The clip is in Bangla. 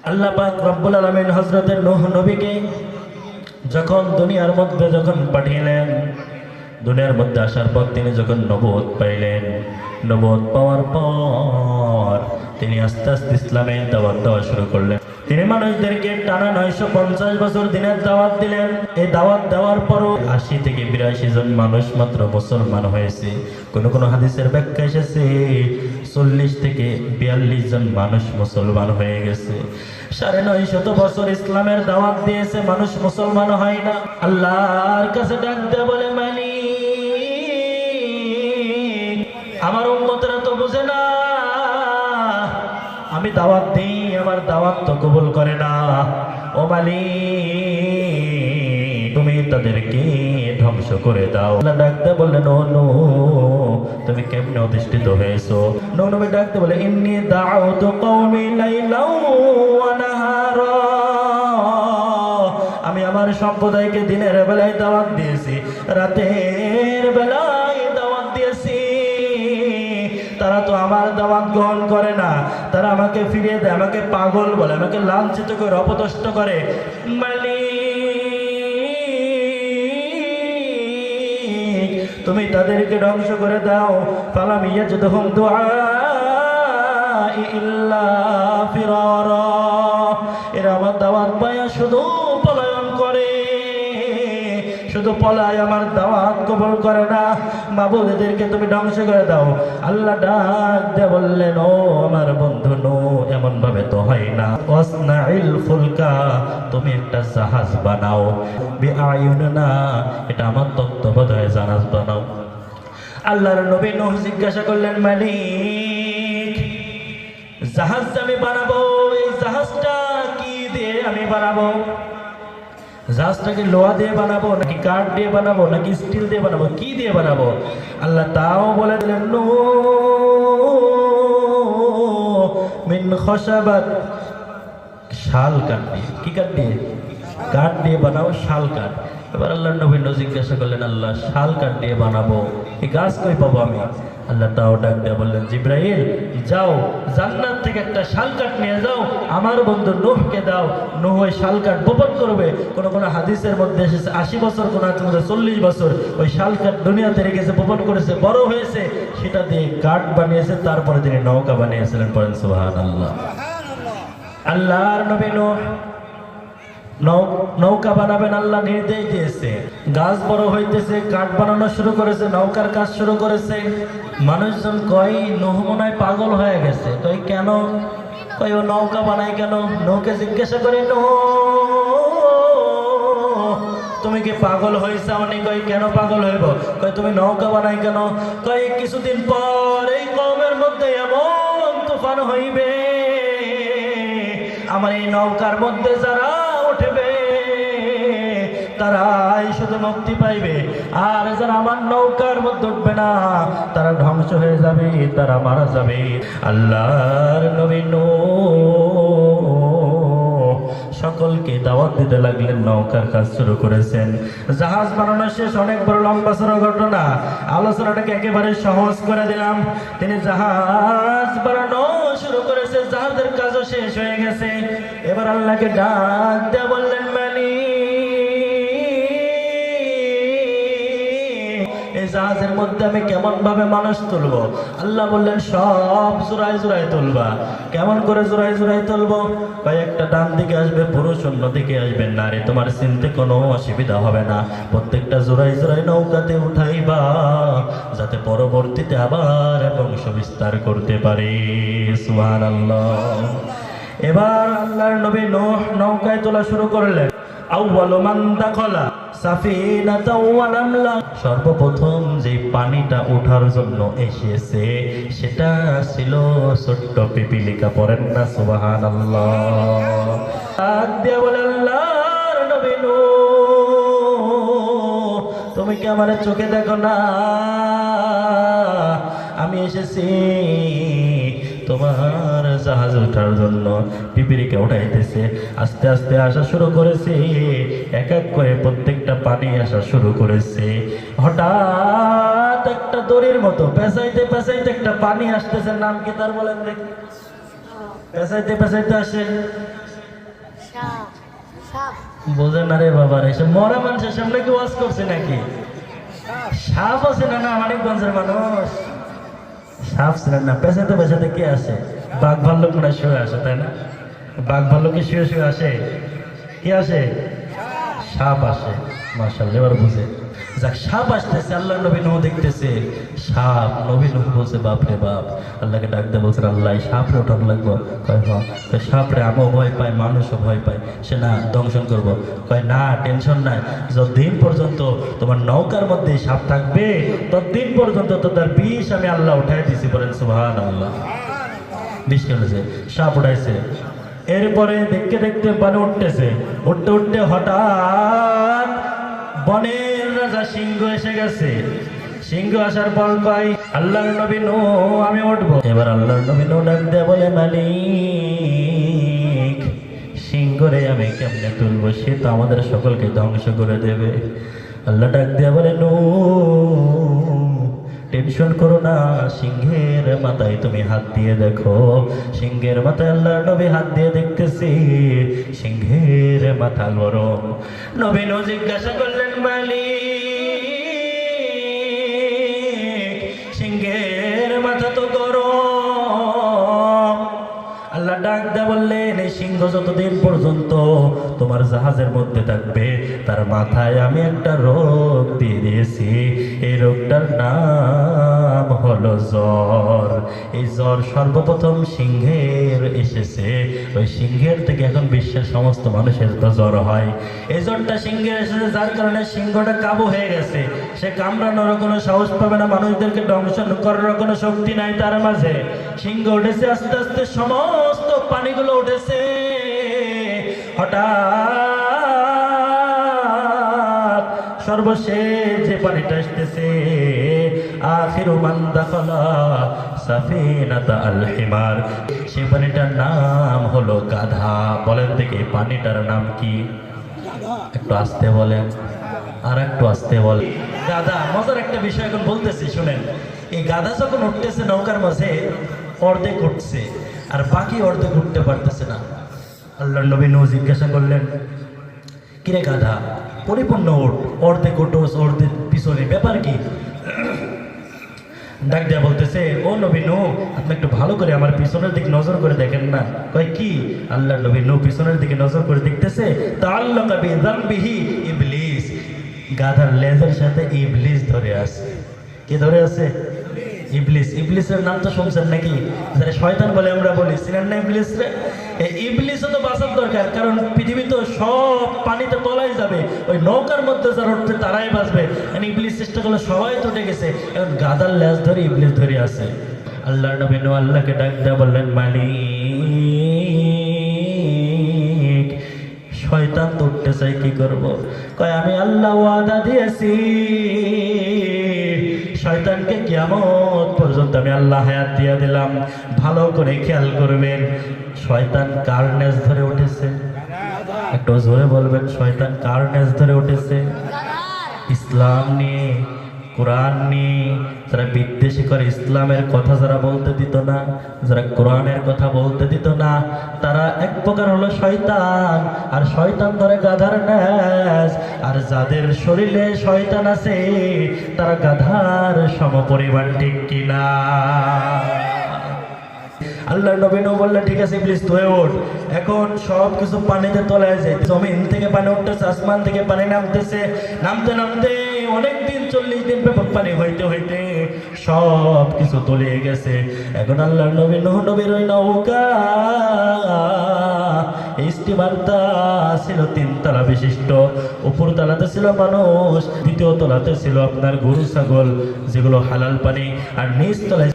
আল্লাহ পাক রব্বুল আলামিন হযরত নূহ নবীকে যখন দুনিয়ার মধ্যে পাঠাইলেন, দুনিয়ার মধ্যে আসার পর তিনি যখন নবুয়ত পাইলেন, নবুয়ত পাওয়ার পর তিনি আস্তে আস্তে ইসলামের দাওয়াত দেওয়া শুরু করলেন। তিনি মানুষদেরকে টানা 950 বছর দিনের দাওয়াত দিলেন। এই দাওয়াত দেওয়ার পরও 80 থেকে 82 জন মানুষ মাত্র মুসলমান হয়েছে। কোন কোন হাদিসের ব্যাখ্যা এসেছে 40 থেকে 42 জন মানুষ মুসলমান হয়ে গেছে। 950 বছর ইসলামের দাওয়াত দিয়েছে, মানুষ মুসলমান হয় না। আল্লাহর কাছে ডাক দেয়া বলে, মালিক আমার উম্মতরা তো বুঝে না, আমি দাওয়াত দিই, আমার দাওয়াত তো কবুল করে না। ও মালিক তুমি তাদেরকে ধ্বংস করে দাও। আল্লাহ ডাকতে বললেন, ও নূহ তুমি কেমনে অধিষ্ঠিত হয়েছো? নূহ নবী ডাকতে বলে, ইন্নী দাউতু কওমি লাইলাও ওয়া নাহারা, আমি আমার সম্প্রদায়কে দিনের বেলায় দাওয়াত দিয়েছি, রাতের বেলায় দাওয়াত দিয়েছি। তারা তো আমার দাওয়াত গ্রহণ করে না, তারা আমাকে ফিরিয়ে দেয়, আমাকে পাগল বলে, আমাকে লাঞ্ছিত করে, অপদস্থ করে। মালিক তুমি তাদেরকে ধ্বংস করে দাও। ফালাম ইয়াজদহুম দুআই ইল্লা ফিরারা, এরা আমার দাওয়াত পায়া শুধু পলায়ন করে, শুধু পলায়, আমার দাওয়াত কবুল করে না। মাবুদ এদেরকে তুমি ধ্বংস করে দাও। আল্লাহ ডাক দিয়ে বললেন, ও আমার বন্ধু নূহ এমন ভাবে তো হয় না। ওয়াসনাইল ফুলকা, তুমি একটা জাহাজ বানাও, বিআয়ুনিনা, এটা আমার তত্ত্বাবধানে জাহাজ বানাও। আল্লাহর নবী নূহ জিজ্ঞাসা করলেন, মালিক জাহাজ আমি বানাবো, এই জাহাজটা কি দিয়ে আমি বানাবো? জাহাজটাকে লোহা দিয়ে বানাবো নাকি কাঠ দিয়ে বানাবো নাকি স্টিল দিয়ে বানাবো, কি দিয়ে বানাবো? আল্লাহ তাও বলে দিলেন, নূহ মিন খশাবাত, শাল কাঠ দিয়ে। কি কাঠ দিয়ে? কাঠ দিয়ে বানাও, শাল কাঠ। এবার আল্লাহ নবী জিজ্ঞাসা করলেন, আল্লাহ শাল কাঠ দিয়ে বানাবো, এই গাছ কই পাবো আমি? আল্লাহ তাও ডাক দিয়ে বললেন, জিব্রাইল যাও জান্নাত থেকে একটা শাল কাঠ নিয়ে যাও, আমার বন্ধু নূহকে দাও, নূহ ওই শাল কাঠ বপন করবে। কোন কোন হাদিসের মধ্যে এসেছে 80 বছর, কোন হাদিসের মধ্যে 40 বছর ওই শাল কাঠ দুনিয়াতে রেখেছে, বপন করেছে, বড় হয়েছে, সেটা দিয়ে কাঠ বানিয়েছে, তারপরে তিনি নৌকা বানিয়েছিলেন। পড়েন সুবহানাল্লাহ। আল্লাহর নবী নূহ নৌকা বানাবেন আল্লাহ নির্দেশ দিয়েছে। গাছ বড় হইতেছে, কাঠ বানানো শুরু করেছে, নৌকার কাজ শুরু করেছে। মানুষজন কয় নূহ মনে হয় পাগল হয়ে গেছে। কই কেন? কই ও নৌকা বানায় কেন? নৌকে জিজ্ঞাসা করে, নূহ তুমি কি পাগল হয়েছে? অনেক কই কেন পাগল হইব? কই তুমি নৌকা বানাই কেন? কই কিছুদিন পর এই কওমের মধ্যে এমন তুফান হইবে, আমার এই নৌকার মধ্যে যারা উঠবে তারাই শুধু মুক্তি পাইবে, আর যারা আমার নৌকার মধ্যে উঠবে না তারা ধ্বংস হয়ে যাবে, তারা মারা যাবে। আল্লাহর নবী নূহ সকলকে দাওয়াত দিতে লাগলেন, নৌকার কাজ শুরু করেছেন। জাহাজ বানানো শেষ, অনেক বড় লম্বা চড়া ঘটনা, আলোচনাটাকে একেবারে সহজ করে দিলাম। তিনি জাহাজ বানানো শুরু করেছে, জাহাজের কাজও শেষ হয়ে গেছে। এবার আল্লাহকে ডাক দিয়ে বললেন, এই জাহাজের মধ্যে আমি কেমন ভাবে মানুষ তুলবো? আল্লাহ বললেন, সব জোড়ায় জোড়ায় তুলবা। কেমন করে জোড়ায় জোড়ায় তুলবো? কয়েকটা ডান দিকে আসবে পুরুষ, অন্য দিকে আসবে নারী, তোমার চিনতে কোনো অসুবিধা হবে না। প্রত্যেকটা জোড়ায় জোড়ায় নৌকাতে উঠাইবা, যাতে পরবর্তীতে আবার বংশ বিস্তার করতে পারে। সুবহানাল্লাহ। এবার আল্লাহর নবী নূহ নৌকায় তোলা শুরু করলেন। আউয়ালু মান দাখালা সাফিনাতা ওয়া নামলা, সর্বপ্রথম যে পানিটা ওঠার জন্য এসেছে সেটা ছিল ছোট্ট পিপিলিকা। পড়েন না সুবহানাল্লাহ। ডাক দিয়ে বলে, আল্লাহর নবী নূহ তুমি কি আমার চোখে দেখো না? আমি এসেছি তোমার জাহাজ ওঠার জন্য। পিপিলিকা উঠাইতেছে, আস্তে আস্তে আসা শুরু করেছে, এক এক করে প্রত্যেকটা পানি আসা শুরু করেছে। হঠাৎ একটা দড়ির মতো পেঁচাইতে পেঁচাইতে একটা পানি আসতেছে, নাম কি তার বলেন দেখি? পেঁচাইতে পেঁচাইতে আসে, বোঝে না রে বাবা রে, সে মরা মানুষের সামনে কি ওয়াজ করছে নাকি? সাপ আছে না? না মানিকগঞ্জের মানুষ সাপ ছিলেন না, পেছাতে পেছাতে কে আসে? বাঘ ভাল্লুক মনে শুয়ে আসে, তাই না? বাঘ ভাল্লুকে শুয়ে শুয়ে আসে, কি আসে? সাপ আসে। মাশাআল্লাহ, এবার বুঝে যাক, সাপ আসতেছে, আল্লাহ নবী নূহ দেখতেছে সাপ। নবী নূহ বলছে বাপ রে বাপ, আল্লাহকে ডাকতে বলছে আল্লাহ সাপ রে ওঠান লাগবো। কয় সাপ রে আমিও ভয় পাই, মানুষও ভয় পায়, সে না দংশন করবো। কয় না টেনশন নাই, যতদিন পর্যন্ত তোমার নৌকার মধ্যে সাপ থাকবে ততদিন পর্যন্ত তো তার বিষ আমি আল্লাহ উঠাই দিছি। বলেন সুবহানাল্লাহ। বিষ ফেলেছে, সাপ উঠাইছে। এরপরে দেখতে দেখতে পানি উঠতেছে, উঠতে উঠতে হঠাৎ বনের রাজা সিংহ এসে গেছে। সিংহ আসার পর কয় আল্লাহর নবী নূহ আমি উঠবো। এবার আল্লাহর নবী নূহ ডাক দিয়ে বলে মালিক সিংহরে আমি কেমনে তুলবো, সে তো আমাদের সকলকে ধ্বংস করে দেবে। আল্লাহ ডাক দিয়ে বলে নূহ টেনশন করো না, সিংহের মাথায় তুমি হাত দিয়ে দেখো। সিংহের মাথায় আল্লাহর নবী হাত দিয়ে দেখতেছি, সিংহের মাথা গরম। নবী নূহ জিজ্ঞাসা করলেন মালিক সিংহের মাথা তো গরম। আল্লাহ ডাক দা বললেন এই সিংহ যতদিন পর্যন্ত তোমার জাহাজের মধ্যে থাকবে তার মাথায় আমি একটা রোগ দিয়ে দিয়েছি। এই রোগটার নাম হলো জ্বর। এই জ্বর সর্বপ্রথম সিংহের এসেছে, ওই সিংহের থেকে এখন বিশ্বের সমস্ত মানুষের তো জ্বর হয়। এই জ্বরটা সিংহের এসেছে, যার কারণে সিংহটা কাবু হয়ে গেছে। সে কামড়ানোর কোনো সাহস পাবে না, মানুষদেরকে দংশন করার কোনো শক্তি নাই তার মাঝে। সিংহ উঠেছে, আস্তে আস্তে সমস্ত পানিগুলো উঠেছে। হঠাৎ সর্বশেষ যে পানিটা আসতেছে, আখিরু মান দাখালা সাফিনাতা আল হিমার, সেই পানিটার নাম হলো গাধা। বলেন দেখি পানিটার নাম কি? একটু আস্তে বলেন, আর একটু আস্তে বলেন। গাধা। মজার একটা বিষয় এখন বলতেছি শুনেন। এই গাধা যখন উঠতেছে নৌকার মাঝে, অর্ধেক উঠছে আর বাকি অর্ধেক উঠতে পারতেছে না। আল্লাহর নবী নূহ জিজ্ঞাসা করলেন কিরে গাধা পরিপূর্ণ ওঠ, অর্ধেক ওঠোস অর্ধেক পিছনে, ব্যাপার কি? ডাক দেয়া বলতেছে ও নবী নূহ আপনি একটু ভালো করে আমার পিছনের দিকে নজর করে দেখেন না। কয় কি? আল্লাহর নবী নূহ পিছনের দিকে নজর করে দেখতেছে তাআল্লাকা বিযামবিহি ইবলিস, গাধার লেজের সাথে ইবলিস ধরে আছে। কে ধরে আছে? ইবলিস। ইবলিসের নাম তো শুনছেন নাকি? যারা শয়তান বলে আমরা বলি, চিনেন না ইবলিস রে? এই ইবলিসও তো বাঁচার দরকার, কারণ পৃথিবী তো সব পানিতে তলায় যাবে, ওই নৌকার মধ্যে যারা উঠবে তারাই বাঁচবে। ইবলিস চেষ্টা করলে সবাই তো উঠে গেছে, এখন গাদার লেজ ধরে ইবলিস ধরে আছে। আল্লাহর নবী নূহ আল্লাহকে ডাক দেয়া বললেন মালিক শয়তান তো উঠতে চাই, কি করব? কয় আমি আল্লাহ ওয়াদা দিয়েছি শয়তানকে কিয়ামত পর্যন্ত আমি আল্লাহ হায়াত দিয়ে দিলাম। ভালো করে খেয়াল করবেন শয়তান কার নেজ ধরে উঠেছে? একটু জোরে বলবেন, শয়তান কার নেজ ধরে উঠেছে? ইসলাম নিয়ে, কোরআন নিয়ে যারা বিদ্বেষী করে, ইসলামের কথা যারা বলতে দিত না, যারা কোরআনের কথা বলতে দিত না, তারা এক প্রকার হলো শয়তান। আর শয়তান ধরে গাধার ন্যাস, আর যাদের শরীরে শয়তান আছে তারা গাধার সমপরিমাণ, ঠিক কিনা? আল্লাহর নবী নূহ বললেন ঠিক আছে ইবলিস তুই ওঠ। এখন সব কিছু পানিতে তলায় যায়, জমিন থেকে পানি উঠতেছে, আসমান থেকে পানি নামতেছে, নামতে নামতে অনেকদিন 40 দিন ব্যাপক পানি হইতে হইতে সব কিছু তলিয়ে গেছে। এখন আল্লাহর নবী নূহ নবীর ওই নৌকা, এই স্টিমারটা ছিল 3 তলা বিশিষ্ট। উপর তলাতে ছিল মানুষ, দ্বিতীয় তলাতে ছিল আপনার গরু ছাগল যেগুলো হালাল পানি, আর নিচ তলায়